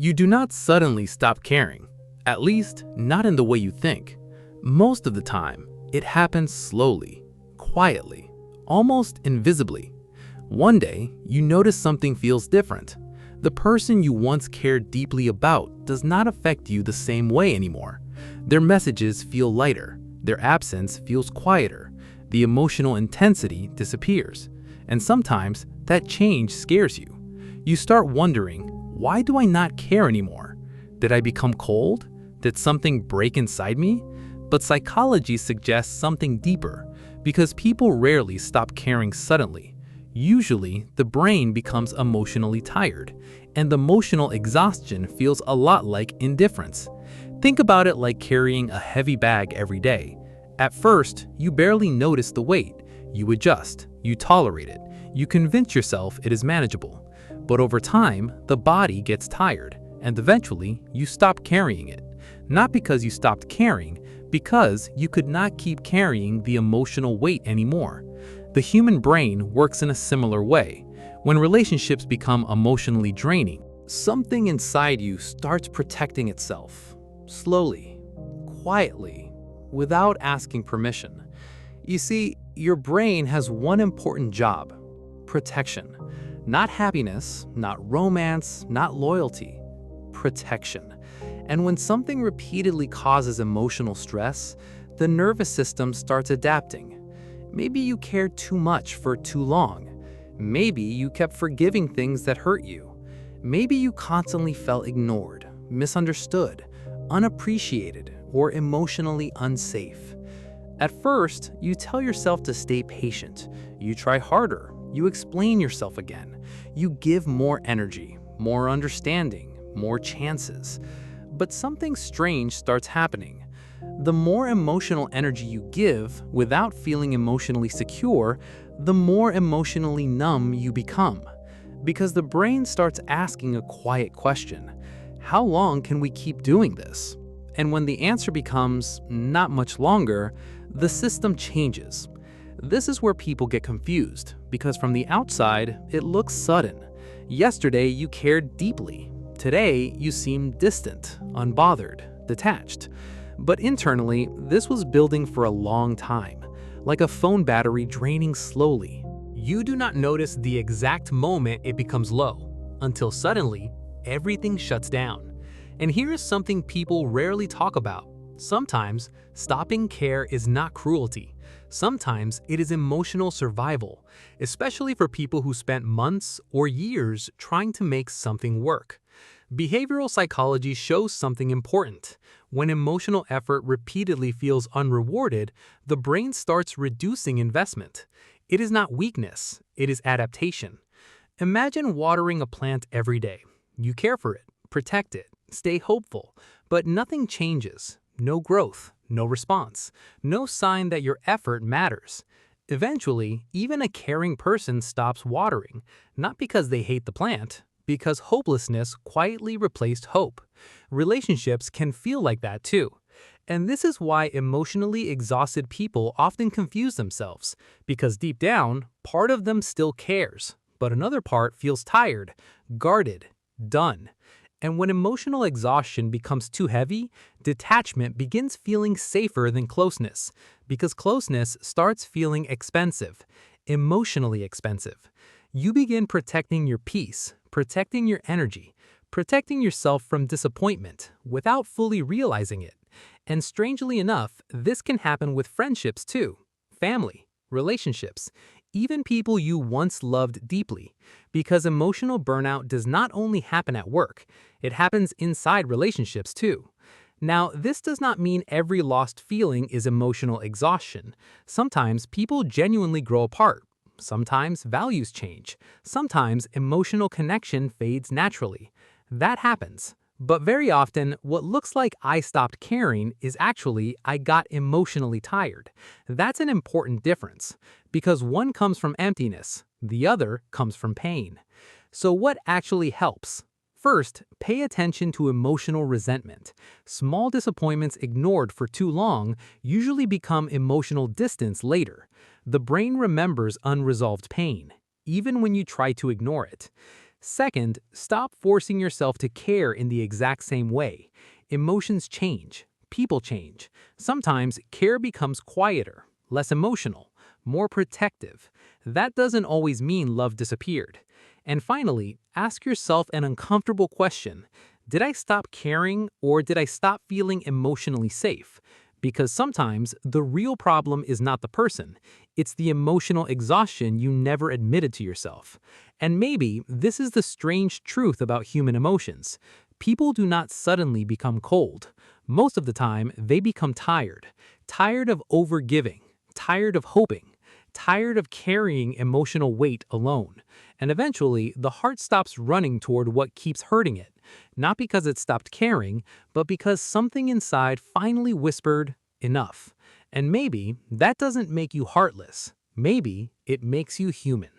You do not suddenly stop caring, at least not in the way you think. Most of the time, it happens slowly, quietly, almost invisibly. One day, you notice something feels different. The person you once cared deeply about does not affect you the same way anymore. Their messages feel lighter, their absence feels quieter, the emotional intensity disappears, and sometimes that change scares you. You start wondering, why do I not care anymore? Did I become cold? Did something break inside me? But psychology suggests something deeper, because people rarely stop caring suddenly. Usually, the brain becomes emotionally tired, and emotional exhaustion feels a lot like indifference. Think about it like carrying a heavy bag every day. At first, you barely notice the weight. You adjust, you tolerate it, you convince yourself it is manageable. But over time, the body gets tired, and eventually, you stop carrying it. Not because you stopped caring, because you could not keep carrying the emotional weight anymore. The human brain works in a similar way. When relationships become emotionally draining, something inside you starts protecting itself, slowly, quietly, without asking permission. You see, your brain has one important job: protection. Not happiness, not romance, not loyalty. Protection. And when something repeatedly causes emotional stress, the nervous system starts adapting. Maybe you cared too much for too long. Maybe you kept forgiving things that hurt you. Maybe you constantly felt ignored, misunderstood, unappreciated, or emotionally unsafe. At first, you tell yourself to stay patient. You try harder. You explain yourself again. You give more energy, more understanding, more chances. But something strange starts happening. The more emotional energy you give without feeling emotionally secure, the more emotionally numb you become. Because the brain starts asking a quiet question: how long can we keep doing this? And when the answer becomes not much longer, the system changes. This is where people get confused, because from the outside, it looks sudden. Yesterday, you cared deeply. Today, you seem distant, unbothered, detached. But internally, this was building for a long time, like a phone battery draining slowly. You do not notice the exact moment it becomes low, until suddenly, everything shuts down. And here is something people rarely talk about. Sometimes, stopping care is not cruelty. Sometimes it is emotional survival, especially for people who spent months or years trying to make something work. Behavioral psychology shows something important. When emotional effort repeatedly feels unrewarded, the brain starts reducing investment. It is not weakness, it is adaptation. Imagine watering a plant every day. You care for it, protect it, stay hopeful, but nothing changes. No growth, no response, no sign that your effort matters. Eventually, even a caring person stops watering, not because they hate the plant, because hopelessness quietly replaced hope. Relationships can feel like that too. And this is why emotionally exhausted people often confuse themselves, because deep down, part of them still cares, but another part feels tired, guarded, done. And when emotional exhaustion becomes too heavy, detachment begins feeling safer than closeness, because closeness starts feeling expensive, emotionally expensive. You begin protecting your peace, protecting your energy, protecting yourself from disappointment without fully realizing it. And strangely enough, this can happen with friendships too, family, relationships, even people you once loved deeply, because emotional burnout does not only happen at work, it happens inside relationships too. Now, this does not mean every lost feeling is emotional exhaustion. Sometimes people genuinely grow apart. Sometimes values change. Sometimes emotional connection fades naturally. That happens. But very often, what looks like I stopped caring is actually I got emotionally tired. That's an important difference, because one comes from emptiness, the other comes from pain. So what actually helps? First, pay attention to emotional resentment. Small disappointments ignored for too long usually become emotional distance later. The brain remembers unresolved pain, even when you try to ignore it. Second, stop forcing yourself to care in the exact same way. Emotions change, people change. Sometimes care becomes quieter, less emotional, more protective. That doesn't always mean love disappeared. And finally, ask yourself an uncomfortable question. Did I stop caring or did I stop feeling emotionally safe? Because sometimes the real problem is not the person, it's the emotional exhaustion you never admitted to yourself. And maybe this is the strange truth about human emotions. People do not suddenly become cold. Most of the time, they become tired. Tired of overgiving, tired of hoping, tired of carrying emotional weight alone. And eventually, the heart stops running toward what keeps hurting it. Not because it stopped caring, but because something inside finally whispered, enough. And maybe that doesn't make you heartless. Maybe it makes you human.